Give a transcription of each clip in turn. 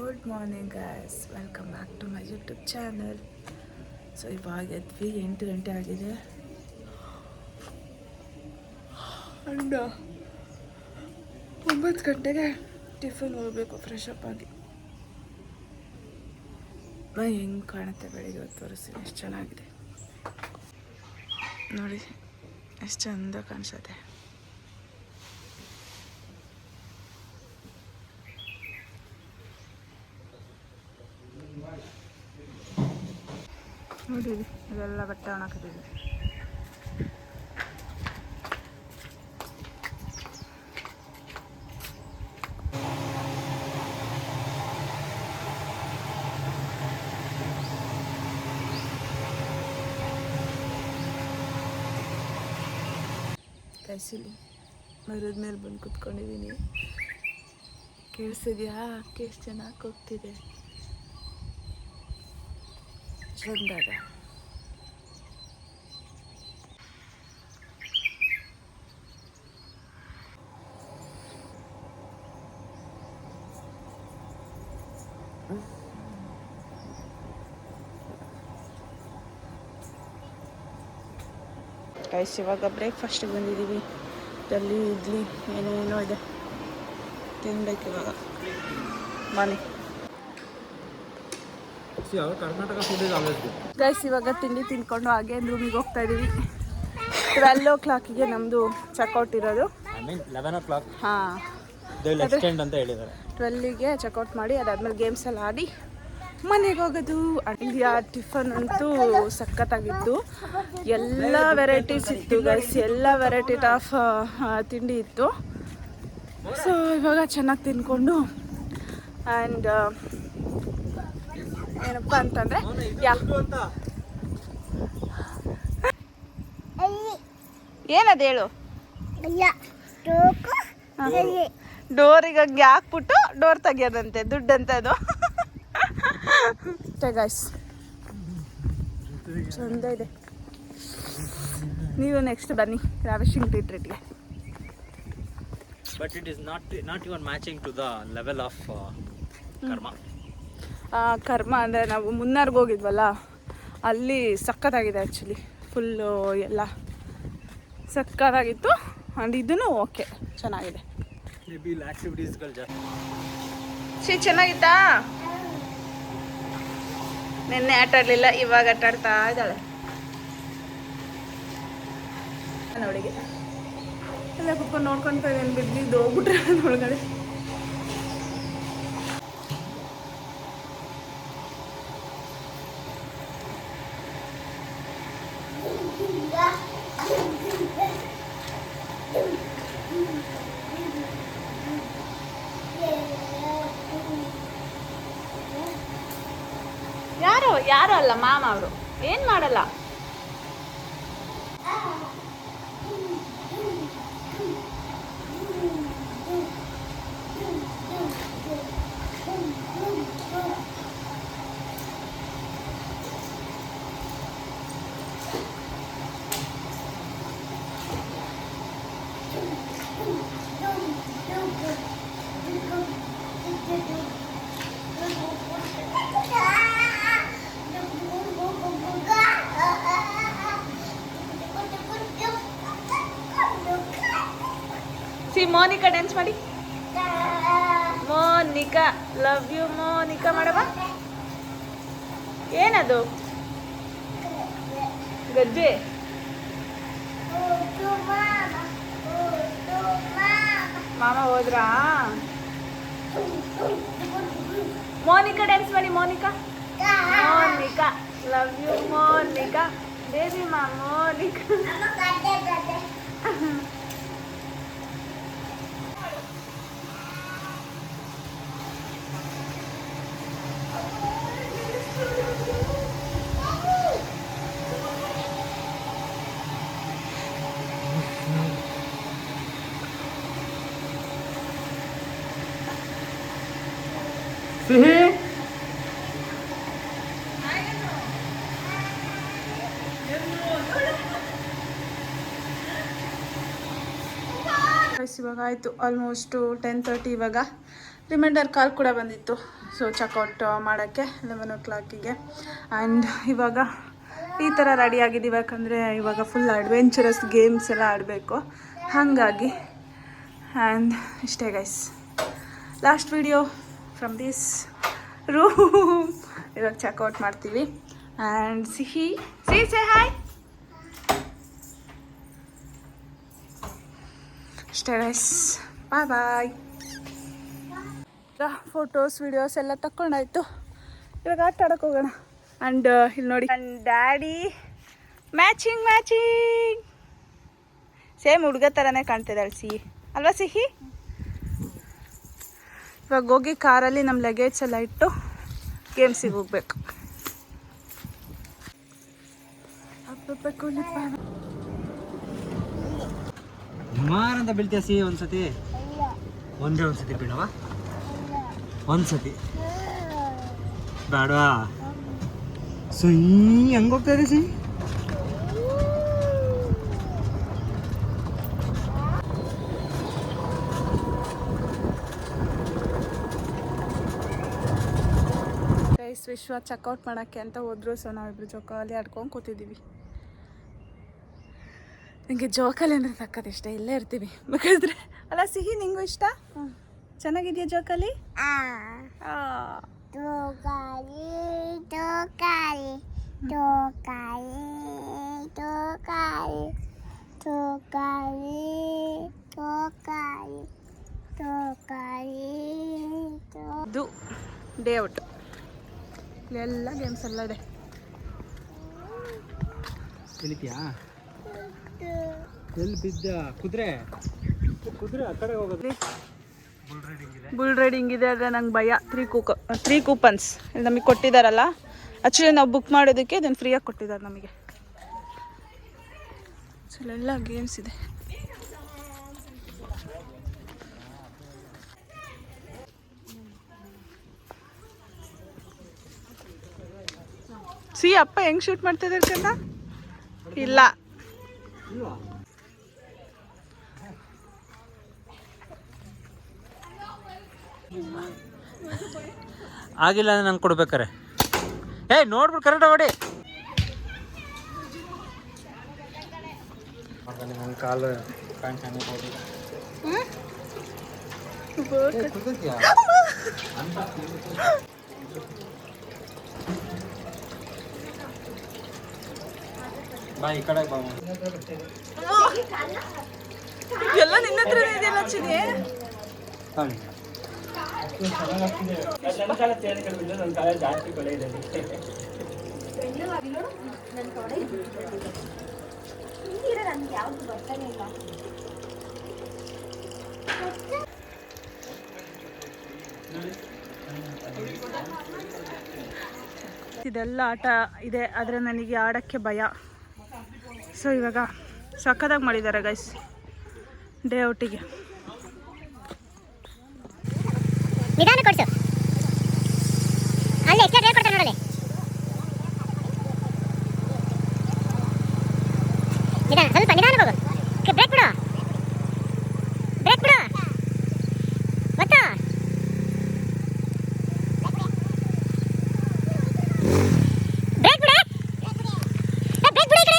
Good morning guys, welcome back to my YouTube channel. So ಇವಾಗ ಎದ್ವಿ, 8 ಗಂಟೆ ಆಗಿದೆ. ಅಂಡ್ 9 ಗಂಟೆಗೆ ಟಿಫನ್ ಹೋಗಬೇಕು ಫ್ರೆಶ್ ಅಪ್ ಆಗಿ. ಹೆಂಗೆ ಕಾಣುತ್ತೆ ಬೆಳಿಗ್ಗೆ ಹೊತ್ತು ತೋರಿಸ್ತೀನಿ. ಎಷ್ಟು ಚೆನ್ನಾಗಿದೆ ನೋಡಿ, ಎಷ್ಟು ಚಂದ ಕಾಣಿಸುತ್ತೆ. ನೋಡಿ ಇದೆಲ್ಲ ಬಟ್ಟೆ ಒಣಗ್ತಿದೆ. ಕೈಸಿಲಿ ಮರದ ಮೇಲೆ ಬಂದು ಕುತ್ಕೊಂಡಿದ್ದೀನಿ. ಕೇಳಿಸಿದ್ಯಾ? ಅಕ್ಕಿ ಎಷ್ಟು ಚೆನ್ನಾಗಿ ಹೋಗ್ತಿದೆ, ಚಂದಾಗ. ಗೈಸ್, ಇವಾಗ ಬ್ರೇಕ್ಫಾಸ್ಟಿಗೆ ಬಂದಿದ್ದೀವಿ. ಇಡ್ಲಿ ಏನೇನೋ ಇದೆ, ತಿನ್ಬೇಕು ಇವಾಗ. ಬನ್ನಿ ಗೈಸ್, ಇವಾಗ ತಿಂಡಿ ತಿನ್ಕೊಂಡು ಹಾಗೆ ರೂಮಿಗೆ ಹೋಗ್ತಾ ಇದ್ದೀವಿ. 12 o'clock ನಮ್ಮದು ಚೆಕ್ಔಟ್ ಇರೋದು. 11 o'clock ಹಾಂ, 12ಗೆ ಚೆಕ್ಔಟ್ ಮಾಡಿ ಅದಾದ್ಮೇಲೆ ಗೇಮ್ಸ್ ಎಲ್ಲ ಆಡಿ ಮನೆಗೆ ಹೋಗೋದು. ಇಂಡಿಯಾ ಟಿಫನ್ ಅಂತೂ ಸಖತ್ತಾಗಿತ್ತು. ಎಲ್ಲ ವೆರೈಟೀಸ್ ಇತ್ತು ಗೈಸ್, ಎಲ್ಲ ವೆರೈಟಿ ಆಫ್ ತಿಂಡಿ ಇತ್ತು. ಸೊ ಇವಾಗ ಚೆನ್ನಾಗಿ ತಿನ್ಕೊಂಡು ಆ್ಯಂಡ್ ಏನಪ್ಪ ಅಂತಂದರೆ ಏನದು ಹೇಳು. ಡೋರಿಗೆ ಹಂಗೆ ಹಾಕ್ಬಿಟ್ಟು ಡೋರ್ ತೆಗಿಯೋದಂತೆ, ದುಡ್ಡಂತೆ ಅದು. ಅಷ್ಟೇ ಗಾಯ್ಸ್, ಚಂದ ಇದೆ. ನೀವು ನೆಕ್ಸ್ಟ್ ಬನ್ನಿ ರಾವೇಶಿಂಗ್ ರಿಟ್ರೀಟ್ಗೆ. But it is not even matching to the level of karma. ಕರ್ಮ ಅಂದರೆ ನಾವು ಮುನ್ನಾರ್ಗೆ ಹೋಗಿದ್ವಲ್ಲ, ಅಲ್ಲಿ ಸಖತ್ತಾಗಿದೆ ಆ್ಯಕ್ಚುಲಿ. ಫುಲ್ಲು ಎಲ್ಲ ಸಖತ್ತಾಗಿತ್ತು. ಆ್ಯಂಡ್ ಇದೂ ಓಕೆ, ಚೆನ್ನಾಗಿದೆ. ಚೆನ್ನಾಗಿತ್ತಾ? ನಿನ್ನೆ ಆಟ ಆಡಲಿಲ್ಲ, ಇವಾಗ ಆಟ ಆಡ್ತಾ ಇದ್ದಾಳೆ. ನೋಡಿಗೆ ಎಲ್ಲ ಕುತ್ಕೊಂಡು ನೋಡ್ಕೊತಾ ಇದ್ದೇನೆ. ಬಿದ್ದಿದ್ದು ಹೋಗ್ಬಿಟ್ರೆ ಒಳಗಡೆ. ಯಾರು ಅಲ್ಲ, ಮಾಮ ಅವರು ಏನು ಮಾಡಲ್ಲ. ಮೋನಿಕಾ ಡ್ಯಾನ್ಸ್ ಮಾಡಿ. ಮೋನಿಕಾ ಲವ್ ಯು ಮೋನಿಕಾ ಮಾಡವ. ಏನದು? ಗಜ್ಜೆ. ಮಾಮ ಹೋದ್ರಾ? ಮೋನಿಕಾ ಡ್ಯಾನ್ಸ್ ಮಾಡಿ. Monika Monika love you Monika baby ಮಾ ಮೋನಿಕಾ. ಸಿಹಿ ಇವಾಗ ಆಯಿತು ಆಲ್ಮೋಸ್ಟು 10:30. ಇವಾಗ ರಿಮೈಂಡರ್ ಕಾಲ್ ಕೂಡ ಬಂದಿತ್ತು. ಸೊ ಚೆಕ್ಔಟ್ ಮಾಡೋಕ್ಕೆ 11 o'clock ಆ್ಯಂಡ್ ಇವಾಗ ಈ ಥರ ರೆಡಿ ಆಗಿದ್ದೀವಿ, ಯಾಕಂದರೆ ಇವಾಗ ಫುಲ್ ಅಡ್ವೆಂಚರಸ್ ಗೇಮ್ಸ್ ಎಲ್ಲ ಆಡಬೇಕು ಹಾಗಾಗಿ. ಆ್ಯಂಡ್ ಇಷ್ಟೇ guys, last video from this room. ಇವಾಗ ಚೆಕ್ಔಟ್ ಮಾಡ್ತೀವಿ. ಆ್ಯಂಡ್ ಸಿಹಿ ಸೇ ಹಾಯ್. ಅಷ್ಟೇ ಗೈಸ್, ಬಾಯ್ ಬಾಯ್. ಫೋಟೋಸ್ ವಿಡಿಯೋಸ್ ಎಲ್ಲ ತಗೊಂಡಾಯ್ತು, ಇವಾಗ ಆಟ ಆಡೋಕೆ ಹೋಗೋಣ. ಆ್ಯಂಡ್ ಇಲ್ಲಿ ನೋಡಿ ನನ್ನ ಡ್ಯಾಡಿ ಮ್ಯಾಚಿಂಗ್ ಸೇಮ್ ಹುಡುಗ ಥರನೇ ಕಾಣ್ತಿದ್ದಾಳೆ ಸಿಹಿ ಅಲ್ವಾ ಸಿಹಿ? ಇವಾಗ ಹೋಗಿ ಕಾರಲ್ಲಿ ನಮ್ಮ ಲಗೇಜ್ ಎಲ್ಲ ಇಟ್ಟು ಗೇಮ್ಸಿಗೆ ಹೋಗ್ಬೇಕು. ಅಂತ ಬೀಳ್ತೀಯ ಸಿ ಒಂದ್ಸತಿ, ಒಂದ್ಸತಿ ಬೀಳವ, ಒಂದ್ಸತಿ ಬೇಡವಾ? ಹಂಗೆ ಹೋಗ್ತಾ ಇದೆ ಸಿ. ವಿಶ್ವ ಚೆಕ್ಔಟ್ ಮಾಡೋಕ್ಕೆ ಅಂತ ಹೋದ್ರು. ಸೊ ನಾವಿಬ್ರು ಜೋಕಾಲಿ ಆಡ್ಕೊಂಡು ಕೂತಿದ್ದೀವಿ. ನನಗೆ ಜೋಕಾಲಿ ಅಂದರೆ ಸಕ್ಕತ್ ಇಷ್ಟ, ಇಲ್ಲೇ ಇರ್ತೀವಿ ಬೇಕಾದ್ರೆ ಅಲ್ಲ ಸಿಹಿ? ನಿಂಗೂ ಇಷ್ಟ? ಚೆನ್ನಾಗಿದೆಯಾ ಜೋಕಾಲಿ? ಇದು ಡೇ ಔಟ್, ಇಲ್ಲೆಲ್ಲ ಗೇಮ್ಸ್ ಎಲ್ಲ ಇದೆ. ಎಲ್ಲಿ ಬಿದ್ದ ಕುದುರೆ ಆ ಕಡೆ ಹೋಗೋದು. ಬುಲ್ ರೈಡಿಂಗ್ ಇದೆ, ಆದರೆ ನಂಗೆ ಭಯ. 3 ಕೂಪನ್ಸ್ ನಮಗೆ ಕೊಟ್ಟಿದ್ದಾರಲ್ಲ, ಆ್ಯಕ್ಚುಲಿ ನಾವು ಬುಕ್ ಮಾಡೋದಕ್ಕೆ ಇದನ್ನು ಫ್ರೀಯಾಗಿ ಕೊಟ್ಟಿದ್ದಾರೆ ನಮಗೆ. ಸೊ ಇಲ್ಲೆಲ್ಲ ಗೇಮ್ಸ್ ಇದೆ. ಸಿ ಅಪ್ಪ ಹೆಂಗ್ ಶೂಟ್ ಮಾಡ್ತಿದ್ದಾರೆ ಕಂದ? ಇಲ್ಲ ಆಗಿಲ್ಲ ಅಂದ್ರೆ ನಂಗೆ ಕೊಡ್ಬೇಕಾರೆ. ನೋಡ್ಬಿಟ್ಟು ಕರೆಕ್ಟಾಗಿ ಹೊಡಿ. ನನ್ನ ಕಾಲು ಬಾ ಈ ಕಡೆ ಬಾ. ಎಲ್ಲ ನಿನ್ನ ಹತ್ರ ಇದೆಯಲ್ಲ ಚಿನಿ. ಇದೆಲ್ಲ ಆಟ ಇದೆ, ಆದರೆ ನನಗೆ ಆಡೋಕ್ಕೆ ಭಯ. ಸೊ ಇವಾಗ ಸಕ್ಕದಾಗಿ ಮಾಡಿದ್ದಾರೆ ಗೈಸ್ ಡೇ ಔಟಿಗೆ. ನಿಧಾನ ಕೊಡ್ಸು, ಅಲ್ಲಿ ಎಕ್ಸ್ಟ್ರಾ ಡ್ರೈವ್ ಕೊಡ್ತಾರೆ ನೋಡಲಿ. ನಿಧಾನ, ಸ್ವಲ್ಪ ನಿಧಾನ ಹೋಗು. ಬ್ರೇಕ್ ಬಿಡು, ಬ್ರೇಕ್ ಬಿಡು, ಗೊತ್ತಾ? ಬ್ರೇಕ್ ಬಿಡು, ಬ್ರೇಕ್ ಬಿಡು. ಈ ಕಡೆ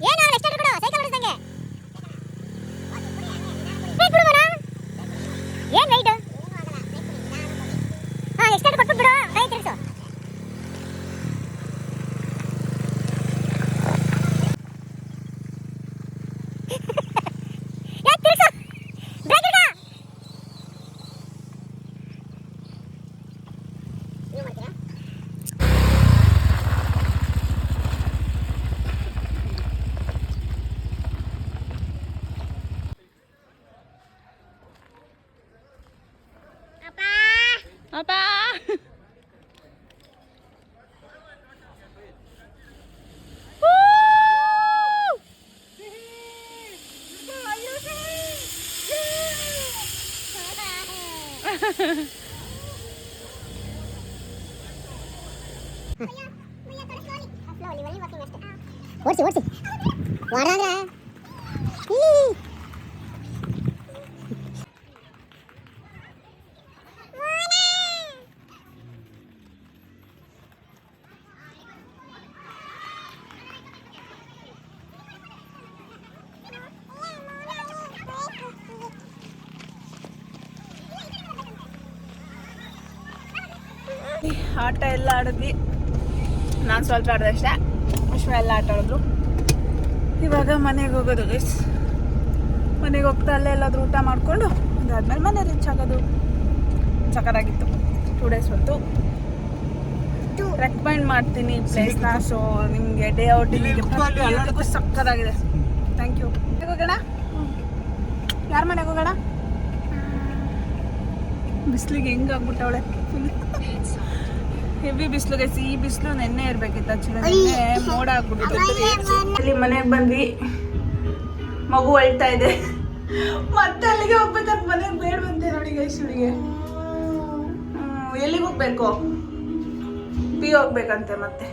ಏನು ಎಕ್ಸ್ಟ್ರಾ ಕೊಡು, ಸೈಕಲ್ ಓಡಿಸ್ದಂಗೆ. ಬ್ರೇಕ್ ಬಿಡು ಮರ, ಏನು ವೆಯ್ಟ್? ಎಕ್ಸ್ಟ್ರಾ ಕೊಟ್ಬಿಡು, ಕೈ ತಿರ್ಸು. ಅಪ್ಪ ಓಡಿಸಿ ಓಡಿಸಿ ವಾರಾಂದ್ರ ಆಟ ಎಲ್ಲ ಆಡಿದ್ವಿ. ನಾನು ಸ್ವಲ್ಪ ಆಡಿದೆ ಅಷ್ಟೇ, ವಿಶ್ವ ಎಲ್ಲ ಆಟ ಆಡಿದ್ರು. ಇವಾಗ ಮನೆಗೆ ಹೋಗೋದು ಗೈಸ್. ಮನೆಗೆ ಹೋಗ್ತಾ ಅಲ್ಲೇ ಎಲ್ಲಾದ್ರೂ ಊಟ ಮಾಡಿಕೊಂಡು ಅದಾದ್ಮೇಲೆ ಮನೆ ರೀಚ್ ಆಗೋದು. ಸಕ್ಕತ್ತಾಗಿತ್ತು 2 days ಬಂತು. ರೆಕಮೆಂಡ್ ಮಾಡ್ತೀನಿ ಪ್ಲೇಸ್ನ. ಸೊ ನಿಮಗೆ ಡೇ ಔಟಿಂಗಿಗೆ ಸಕ್ಕತ್ತಾಗಿದೆ. Thank you. ಹೋಗೋಣ, ಯಾರ ಮನೆಗೆ ಹೋಗೋಣ? ಬಿಸಿಲಿಗೆ ಹೆಂಗೆ ಆಗ್ಬಿಟ್ಟವಳೆ, ಹೆವಿ ಬಿಸಿಲು ಗೈಸ್. ಈ ಬಿಸಿಲು ನೆನ್ನೆ ಇರ್ಬೇಕಿತ್ತು ಆಕ್ಚುಲಿ, ನೆನ್ನೆ ಮೋಡ ಆಗ್ಬಿಟ್ಟಿತ್ತು. ಇಲ್ಲಿ ಮನೆಗೆ ಬಂದ್ವಿ, ಮಗು ಅಳ್ತಾ ಇದೆ. ಮತ್ತೆ ಅಲ್ಲಿಗೆ ಹೋಗ್ಬೇಕಂತ ಮನೆಗೆ ಬೇಡ ಬಂದೆ ನೋಡಿ ಗೈಸ್. ಇವಳಿಗೆ ಎಲ್ಲಿಗೆ ಹೋಗ್ಬೇಕು? ಪಿ ಹೋಗ್ಬೇಕಂತೆ ಮತ್ತೆ.